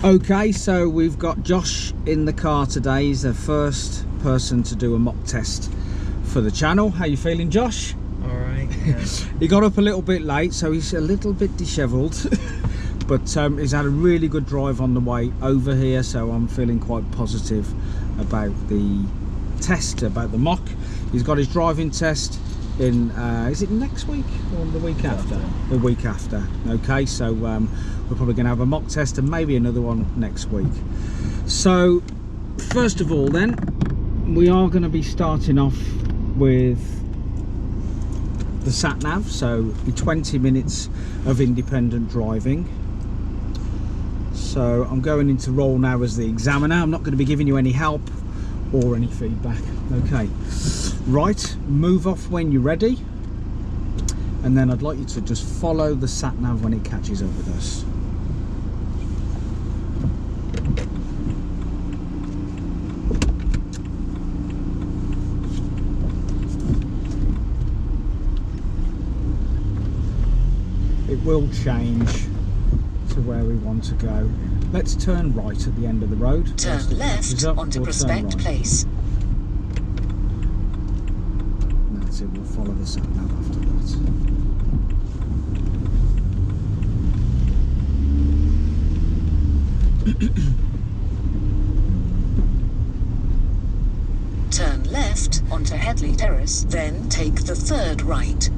Okay, so we've got Josh in the car today. He's the first person to do a mock test for the channel. How you feeling, Josh? Alright, yeah. He got up a little bit late, so he's a little bit dishevelled. But he's had a really good drive on the way over here, so I'm feeling quite positive about the test, about the mock. He's got his driving test in, is it next week or the week after? The week after. Okay, so we're probably going to have a mock test and maybe another one next week. So first of all then, we are going to be starting off with the sat nav, so it'll be 20 minutes of independent driving. So I'm going into role now as the examiner. I'm not going to be giving you any help or any feedback. Okay, right, move off when you're ready, and then I'd like you to just follow the sat nav when it catches up with us. It will change to where we want to go. Let's turn right at the end of the road. Turn left onto Prospect Place. And that's it, we'll follow the sat nav after that. Turn left onto Headley Terrace, then take the third right.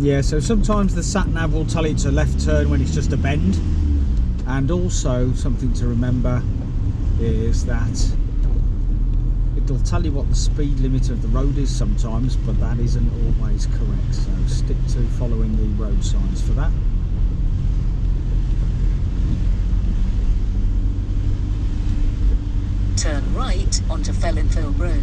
Yeah, so sometimes the sat nav will tell you to left turn when it's just a bend, and also something to remember is that it'll tell you what the speed limit of the road is sometimes, but that isn't always correct, so stick to following the road signs for that. Turn right onto Fellinfield Road.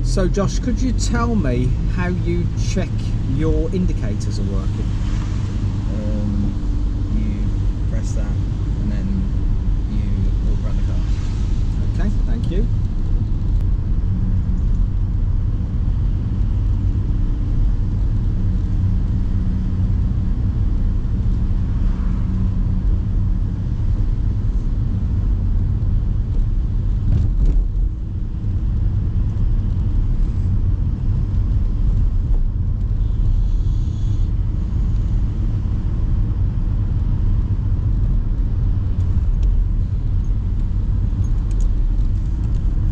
So Josh, could you tell me how you check your indicators are working? You press that and then you walk around the car. Okay, thank you.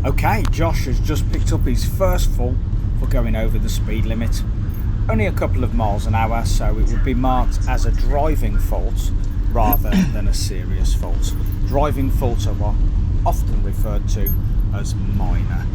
Okay, Josh has just picked up his first fault for going over the speed limit. Only a couple of miles an hour, so it would be marked as a driving fault rather than a serious fault. Driving faults are what often referred to as minor.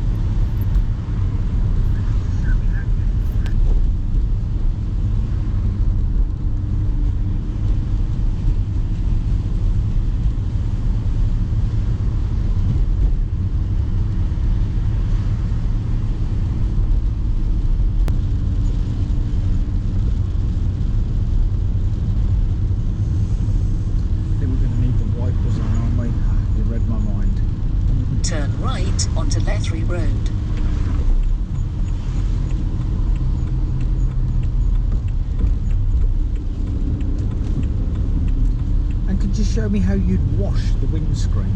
Turn right onto Lethery Road. And could you show me how you'd wash the windscreen?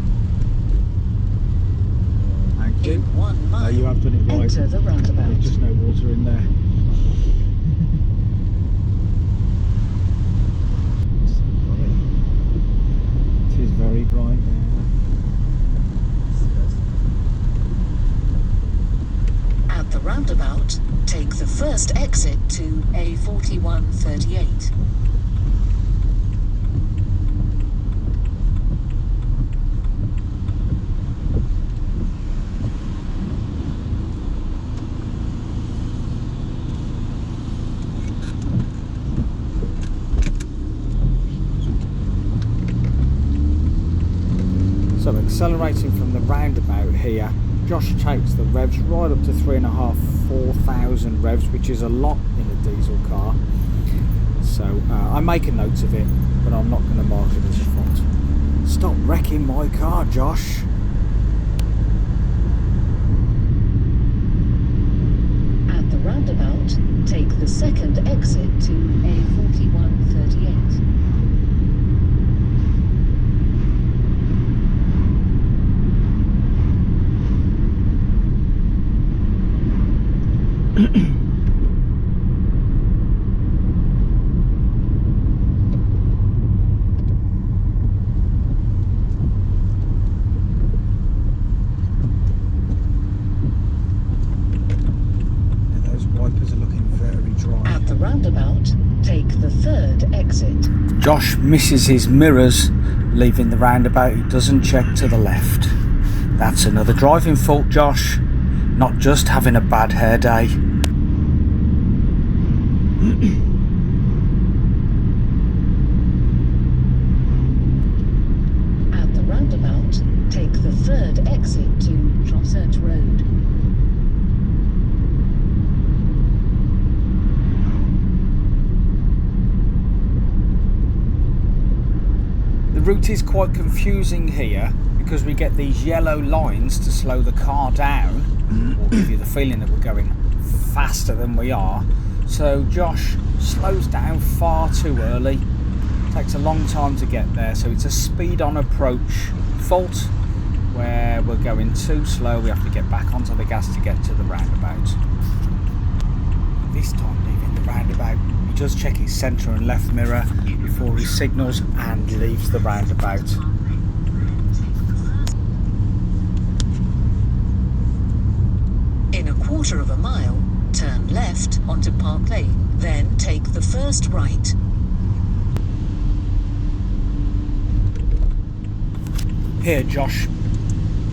Thank you. In 1 mile, You have done it right. enter the roundabout. There's just no water in there. It is very bright. At the roundabout, take the first exit to A4138. accelerating from the roundabout here, Josh takes the revs right up to 3,500–4,000 revs, which is a lot in a diesel car. So I make a note of it, but I'm not going to mark it as a fault. Stop wrecking my car, Josh. At the roundabout, take the second exit to A4138. Those wipers are looking very dry. At the roundabout, take the third exit. Josh misses his mirrors leaving the roundabout. He doesn't check to the left. That's another driving fault, Josh. Not just having a bad hair day. At the roundabout, take the third exit to Trossert Road. The route is quite confusing here because we get these yellow lines to slow the car down or give you the feeling that we're going faster than we are. So Josh slows down far too early. Takes a long time to get there, so it's a speed on approach fault where we're going too slow. We have to get back onto the gas to get to the roundabout. This time leaving the roundabout, he does check his centre and left mirror before he signals and leaves the roundabout. In a quarter of a mile, turn left onto Park Lane, then take the first right. Here Josh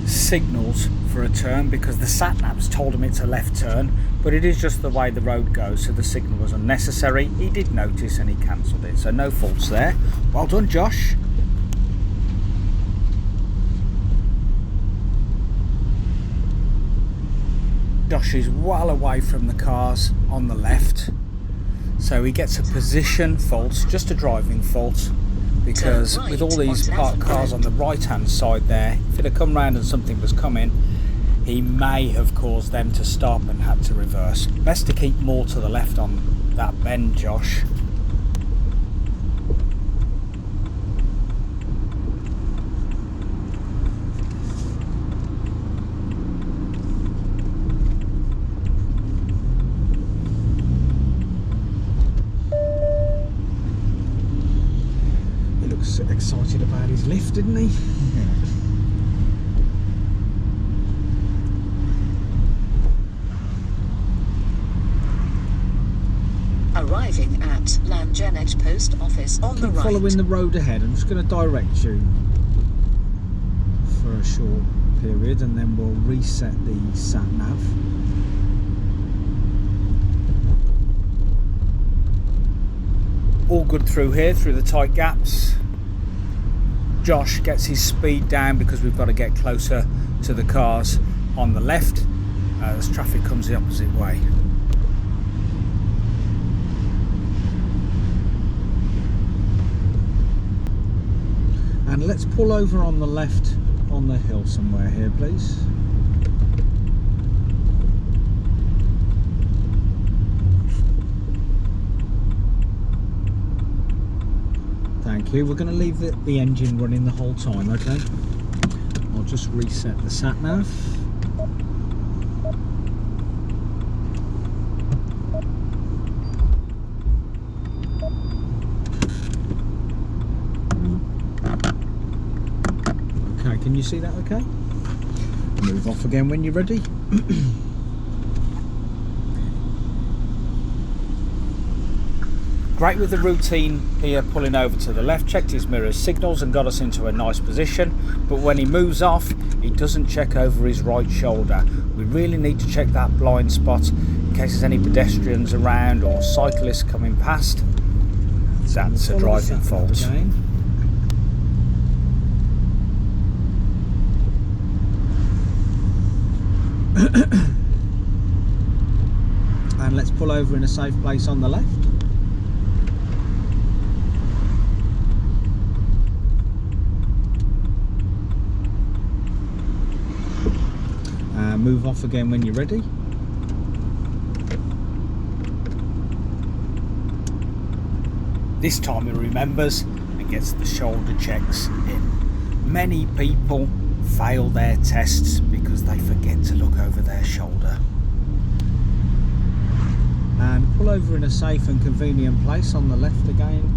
signals for a turn because the sat-nav's told him it's a left turn, but it is just the way the road goes, so the signal was unnecessary. He did notice and he cancelled it, so no faults there. Well done, Josh. Josh is well away from the cars on the left, so he gets a position fault, just a driving fault, because Turn right with all these on parked Elephant cars Road. on the right hand side there, if it had come round and something was coming, he may have caused them to stop and had to reverse. Best to keep more to the left on that bend, Josh. He looks excited about his lift, didn't he? Arriving at Langenedge Post Office on the Keep right. following the road ahead. I'm just going to direct you for a short period and then we'll reset the sat nav. All good through here, through the tight gaps. Josh gets his speed down because we've got to get closer to the cars on the left as traffic comes the opposite way. And let's pull over on the left on the hill somewhere here, please. Thank you. We're going to leave the engine running the whole time, okay? I'll just reset the sat nav. Okay, can you see that okay? Move off again when you're ready. Great with the routine here, pulling over to the left, checked his mirrors, signals and got us into a nice position, but when he moves off he doesn't check over his right shoulder. We really need to check that blind spot in case there's any pedestrians around or cyclists coming past. That's a driving fault. And let's pull over in a safe place on the left. Move off again when you're ready. This time he remembers and gets the shoulder checks in. Many people fail their tests because they forget to look over their shoulder. And pull over in a safe and convenient place on the left again.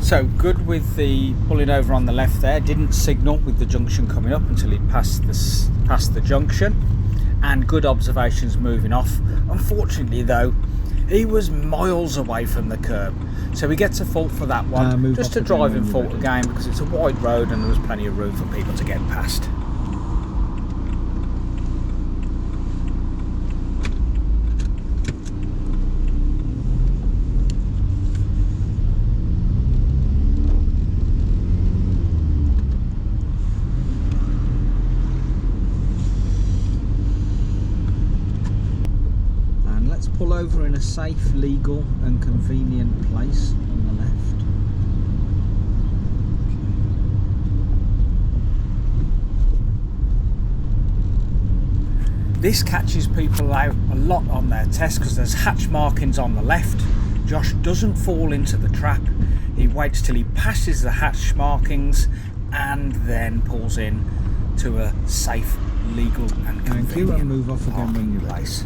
So good with the pulling over on the left there. Didn't signal with the junction coming up until he passed the junction, and good observations moving off. Unfortunately though, he was miles away from the curb, so he gets a fault for that one. Just a driving fault again, because it's a wide road and there was plenty of room for people to get past. Pull over in a safe, legal and convenient place on the left. This catches people out a lot on their test because there's hatch markings on the left. Josh doesn't fall into the trap. He waits till he passes the hatch markings and then pulls in to a safe, legal and convenient and move off again when you're place.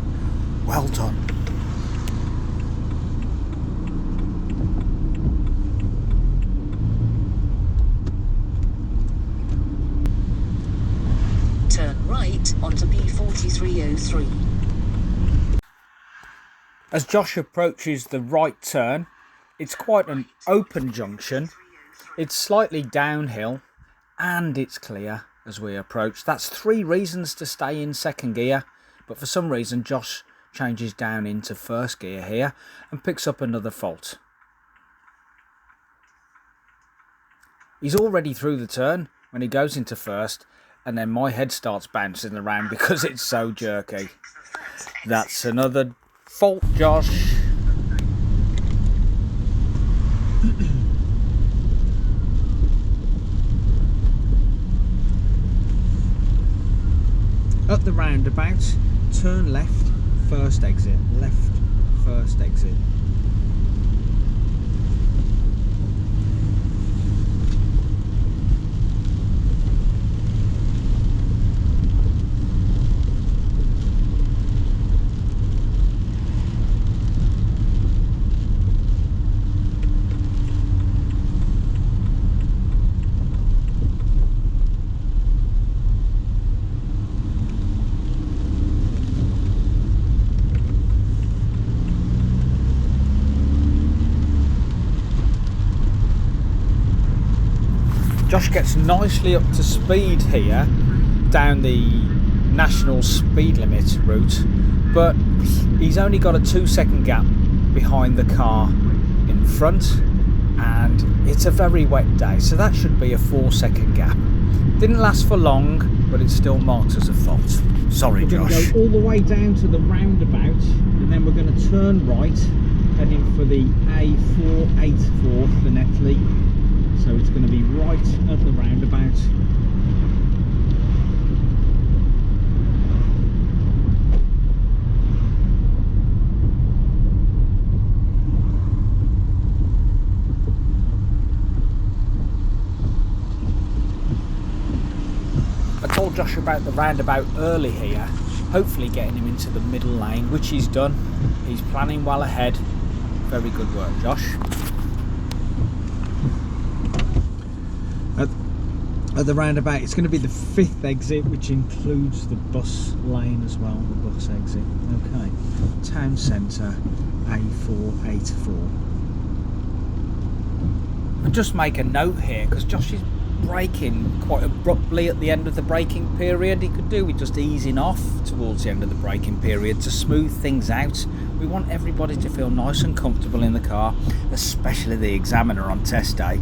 Well done. Turn right onto B4303. As Josh approaches the right turn, it's quite an open junction. It's slightly downhill and it's clear as we approach. That's 3 reasons to stay in second gear, but for some reason Josh changes down into first gear here and picks up another fault. He's already through the turn when he goes into first, and then my head starts bouncing around because it's so jerky. That's another fault, Josh. At the roundabout, turn left, first exit, left, first exit. Josh gets nicely up to speed here down the national speed limit route, but he's only got a 2-second gap behind the car in front, and it's a very wet day, so that should be a 4-second gap. Didn't last for long, but it's still marked as a fault. Sorry, Josh. We're going to go all the way down to the roundabout, and then we're going to turn right, heading for the A484 for Netley. So it's going to be right at the roundabout. I told Josh about the roundabout early here, hopefully getting him into the middle lane, which he's done. He's planning well ahead. Very good work, Josh. At the roundabout, it's going to be the 5th exit, which includes the bus lane as well, the bus exit. Okay, town centre, A484. I'll just make a note here, because Josh is braking quite abruptly at the end of the braking period. He could do with just easing off towards the end of the braking period to smooth things out. We want everybody to feel nice and comfortable in the car, especially the examiner on test day.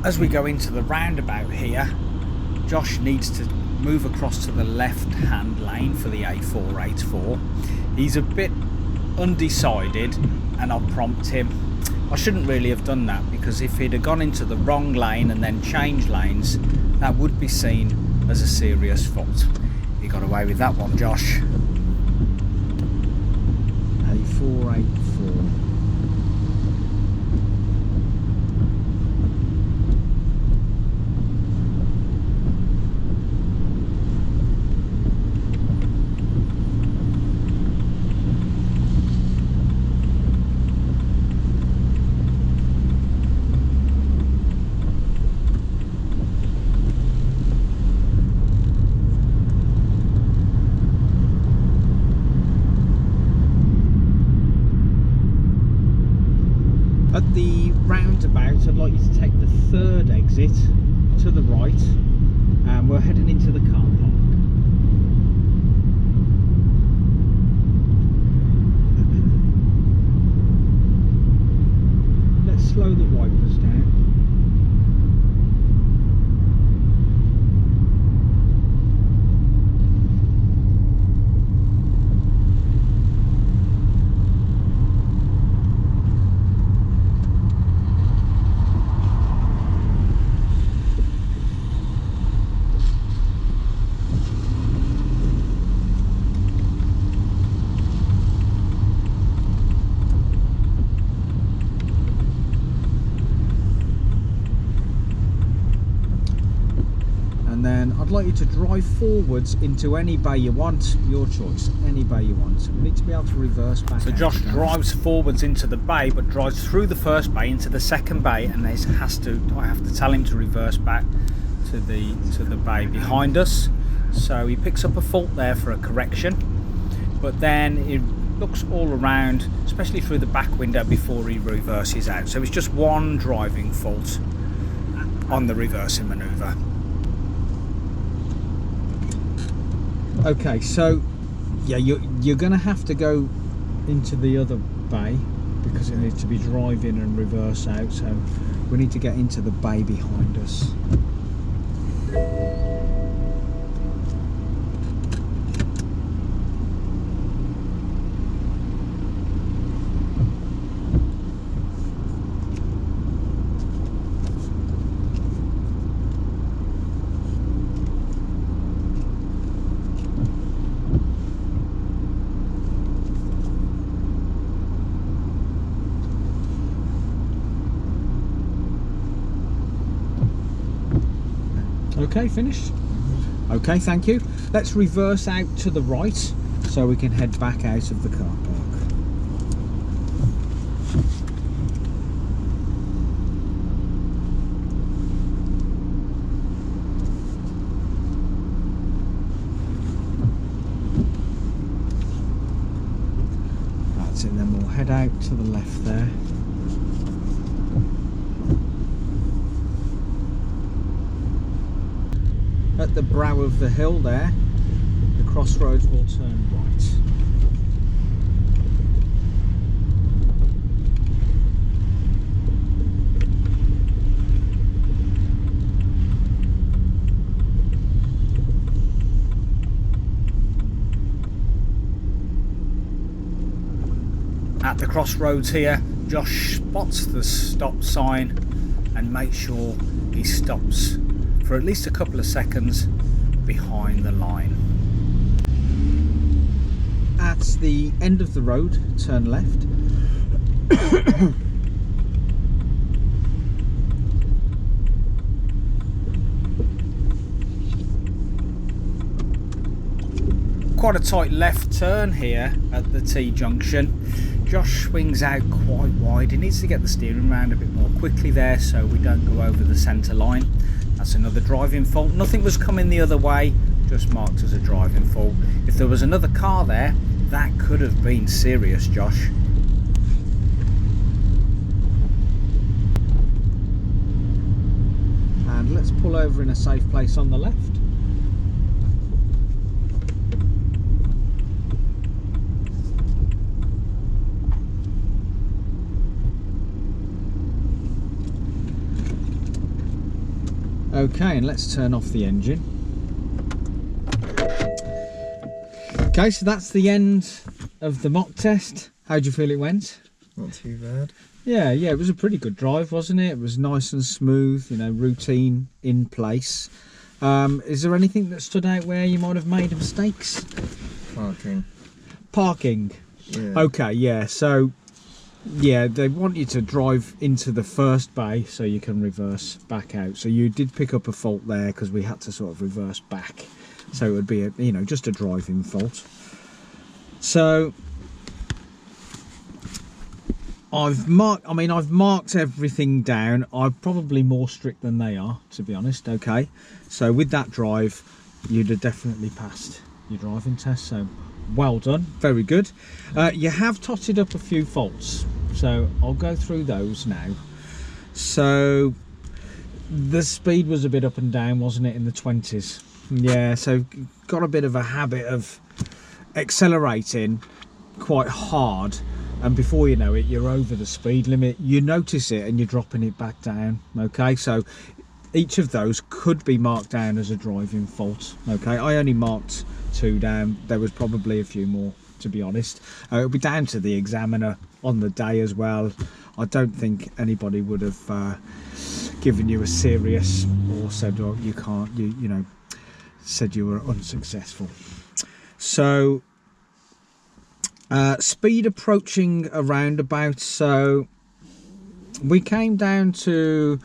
as we go into the roundabout here, Josh needs to move across to the left hand lane for the A484. He's a bit undecided, and I'll prompt him. I shouldn't really have done that, because if he'd have gone into the wrong lane and then changed lanes, that would be seen as a serious fault. You got away with that one, Josh. A484. At the roundabout, I'd like you to take the third exit to the right, and we're heading into the car park. Let's slow the wipers down. Then I'd like you to drive forwards into any bay you want, your choice, any bay you want. We need to be able to reverse back. So Josh drives forwards into the bay, but drives through the first bay into the second bay, and I have to tell him to reverse back to the bay behind us. So he picks up a fault there for a correction, but then he looks all around, especially through the back window, before he reverses out. So it's just one driving fault on the reversing manoeuvre. Okay, so yeah, you're going to have to go into the other bay, because it needs to be driving and reverse out, so we need to get into the bay behind us. Okay, finished. Okay, thank you. Let's reverse out to the right so we can head back out of the car park. That's it, then we'll head out to the left there. At the brow of the hill there, the crossroads will turn right. At the crossroads here, Josh spots the stop sign and makes sure he stops for at least a couple of seconds behind the line. At the end of the road, turn left. Quite a tight left turn here at the T-junction. Josh swings out quite wide. He needs to get the steering round a bit more quickly there so we don't go over the centre line. That's another driving fault. Nothing was coming the other way, just marked as a driving fault. If there was another car there, that could have been serious, Josh. And let's pull over in a safe place on the left. Okay, and let's turn off the engine. Okay, so that's the end of the mock test. How do you feel it went? Not too bad. Yeah, it was a pretty good drive, wasn't it? It was nice and smooth, you know, routine in place. Is there anything that stood out where you might have made mistakes? Parking. Yeah. Okay, yeah, so yeah, they want you to drive into the first bay so you can reverse back out. So you did pick up a fault there because we had to sort of reverse back. So it would be, you know, just a driving fault. So I've marked everything down. I'm probably more strict than they are, to be honest. Okay, so with that drive, you'd have definitely passed your driving test. So well done, very good. You have totted up a few faults, so I'll go through those now. So the speed was a bit up and down, wasn't it, in the 20s? Yeah, so got a bit of a habit of accelerating quite hard, and before you know it, you're over the speed limit. You notice it and you're dropping it back down. Okay, so each of those could be marked down as a driving fault. Okay, I only marked 2 down. There was probably a few more, to be honest. It'll be down to the examiner on the day as well. I don't think anybody would have given you a serious or said, oh, you can't, you know, said you were unsuccessful. So speed approaching a roundabout. So we came down to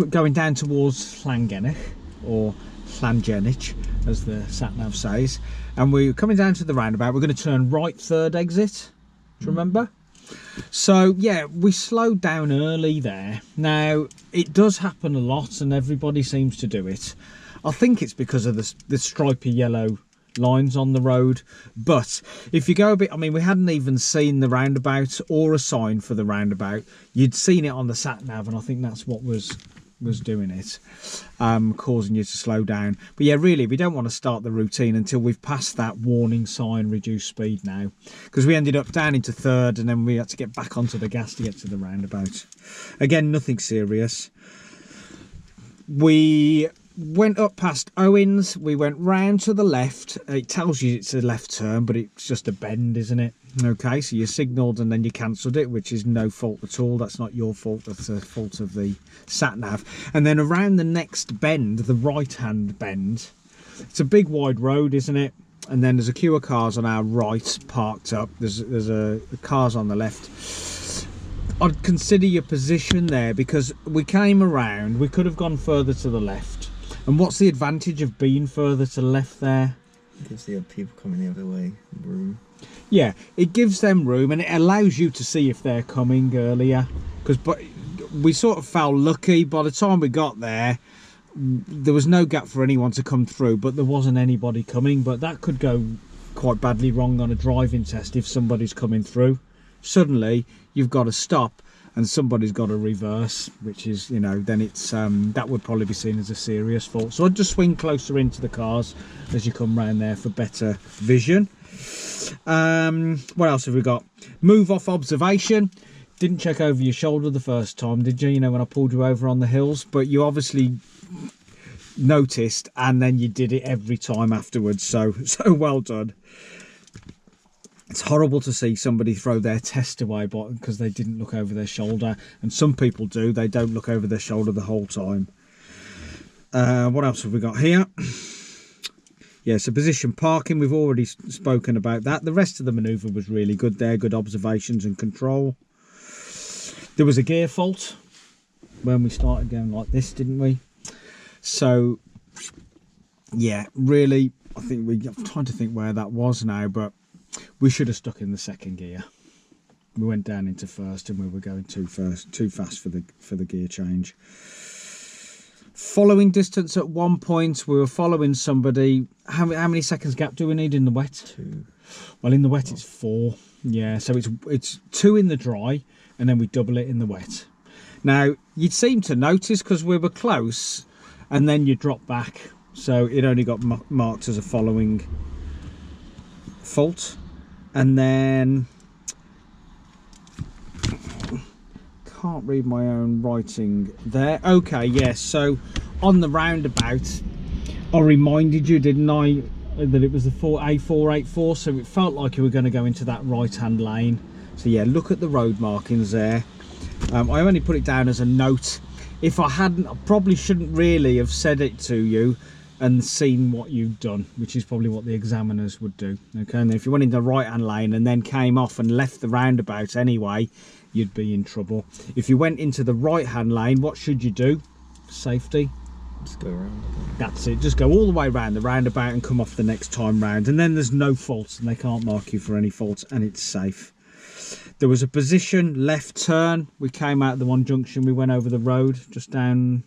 going down towards Llangennych, or Llangennych as the sat nav says, and we're coming down to the roundabout. We're going to turn right, third exit. Do you remember? So yeah, we slowed down early there. Now it does happen a lot and everybody seems to do it. I think it's because of the stripy yellow lines on the road, but if you go a bit, I mean, we hadn't even seen the roundabout or a sign for the roundabout. You'd seen it on the sat nav, and I think that's what was doing it, causing you to slow down. But yeah, really, we don't want to start the routine until we've passed that warning sign, reduce speed now, because we ended up down into third and then we had to get back onto the gas to get to the roundabout. Again, nothing serious. We went up past Owens, we went round to the left. It tells you it's a left turn, but it's just a bend, isn't it? Okay, so you signalled and then you cancelled it, which is no fault at all. That's not your fault, that's the fault of the sat nav. And then around the next bend, the right hand bend, it's a big wide road, isn't it? And then there's a queue of cars on our right parked up. There's cars on the left. I'd consider your position there, because we came around, we could have gone further to the left. And what's the advantage of being further to the left there? It gives the people coming the other way room. Yeah, it gives them room and it allows you to see if they're coming earlier. But we sort of felt lucky. By the time we got there, there was no gap for anyone to come through, but there wasn't anybody coming. But that could go quite badly wrong on a driving test if somebody's coming through. Suddenly, you've got to stop and somebody's got to reverse, which is, you know, then it's that would probably be seen as a serious fault. So I'd just swing closer into the cars as you come round there for better vision. What else have we got? Move off observation. Didn't check over your shoulder the first time, did you? You know, when I pulled you over on the hills, but you obviously noticed and then you did it every time afterwards. So well done. It's horrible to see somebody throw their test away because they didn't look over their shoulder, and some people do. They don't look over their shoulder the whole time. What else have we got here? Yeah, so position parking, we've already spoken about that. The rest of the manoeuvre was really good there, good observations and control. There was a gear fault when we started going like this, didn't we? So yeah, really, I'm trying to think where that was now, but we should have stuck in the second gear. We went down into first and we were going too fast for the gear change. Following distance at one point, we were following somebody. How many seconds gap do we need in the wet? 2. Well, in the wet it's 4. Yeah, so it's 2 in the dry and then we double it in the wet. Now you'd seem to notice because we were close and then you drop back, so it only got marked as a following fault. And then can't read my own writing there. Okay, yes, so on the roundabout, I reminded you, didn't I, that it was the A484, so it felt like you were going to go into that right hand lane. So yeah, look at the road markings there. I only put it down as a note. If I hadn't, I probably shouldn't really have said it to you and seen what you've done, which is probably what the examiners would do. Okay, and if you went in the right hand lane and then came off and left the roundabout anyway, you'd be in trouble. If you went into the right hand lane, what should you do? Safety. Just go around. That's it, just go all the way around the roundabout and come off the next time round, and then there's no faults and they can't mark you for any faults, and it's safe. There was a position left turn. We came out of the one junction, we went over the road just down,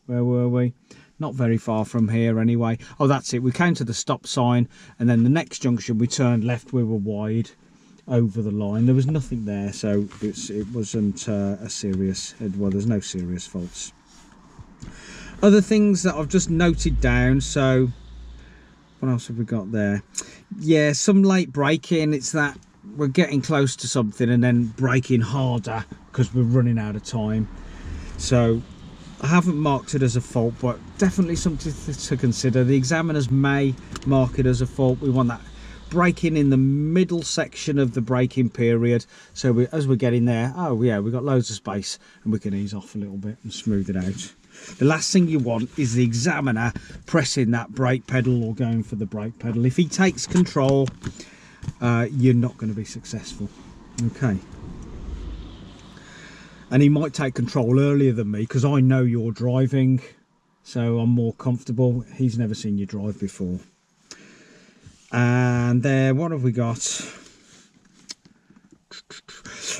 where were we? Not very far from here anyway. Oh, that's it, we came to the stop sign, and then the next junction we turned left, we were wide over the line. There was nothing there, so it wasn't a serious, well, there's no serious faults. Other things that I've just noted down, so what else have we got there? Yeah, some late braking. It's that we're getting close to something and then braking harder because we're running out of time. So I haven't marked it as a fault, but definitely something to consider. The examiners may mark it as a fault. We want that braking in the middle section of the braking period, so as we're getting there, oh yeah, we've got loads of space and we can ease off a little bit and smooth it out. The last thing you want is the examiner pressing that brake pedal or going for the brake pedal. If he takes control, you're not going to be successful. Okay. And he might take control earlier than me because I know you're driving, so I'm more comfortable. He's never seen you drive before. And there, what have we got?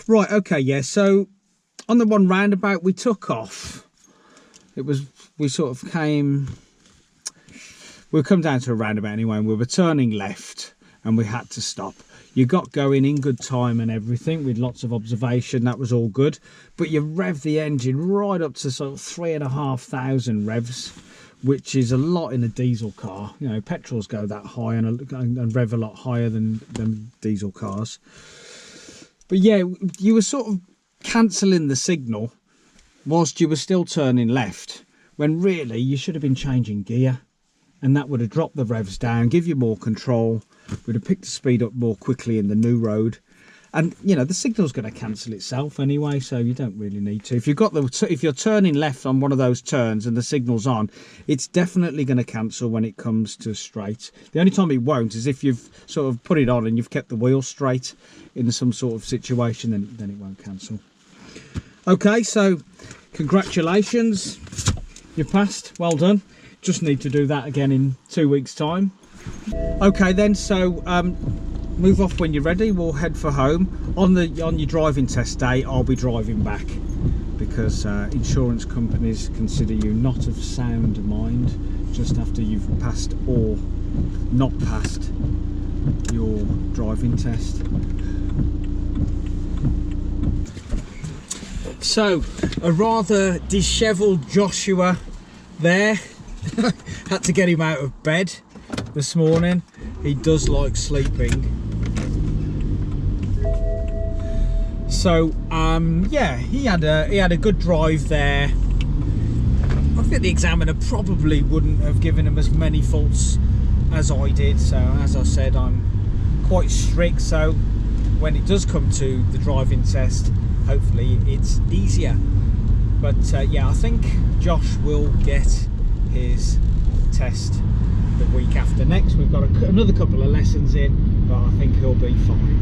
Right, okay, yeah, so on the one roundabout we took off. We sort of we'll come down to a roundabout anyway, and we were turning left and we had to stop. You got going in good time and everything with lots of observation, that was all good, but you rev the engine right up to sort of 3,500 revs, which is a lot in a diesel car. You know, petrols go that high and rev a lot higher than diesel cars. But yeah, you were sort of cancelling the signal whilst you were still turning left, when really you should have been changing gear, and that would have dropped the revs down, give you more control, would have picked the speed up more quickly in the new road. And you know, the signal's going to cancel itself anyway, so you don't really need to. If you're turning left on one of those turns and the signal's on, it's definitely going to cancel when it comes to straight. The only time it won't is if you've sort of put it on and you've kept the wheel straight in some sort of situation, then it won't cancel. Okay, so congratulations, you passed, well done. Just need to do that again in 2 weeks time. Okay then, so move off when you're ready, we'll head for home. On your driving test day, I'll be driving back because insurance companies consider you not of sound mind just after you've passed or not passed your driving test. So, a rather dishevelled Joshua there. Had to get him out of bed this morning. He does like sleeping. So, yeah, he had a good drive there. I think the examiner probably wouldn't have given him as many faults as I did. So, as I said, I'm quite strict. So, when it does come to the driving test, hopefully it's easier. But yeah, I think Josh will get his test the week after next. We've got another couple of lessons in, but I think he'll be fine.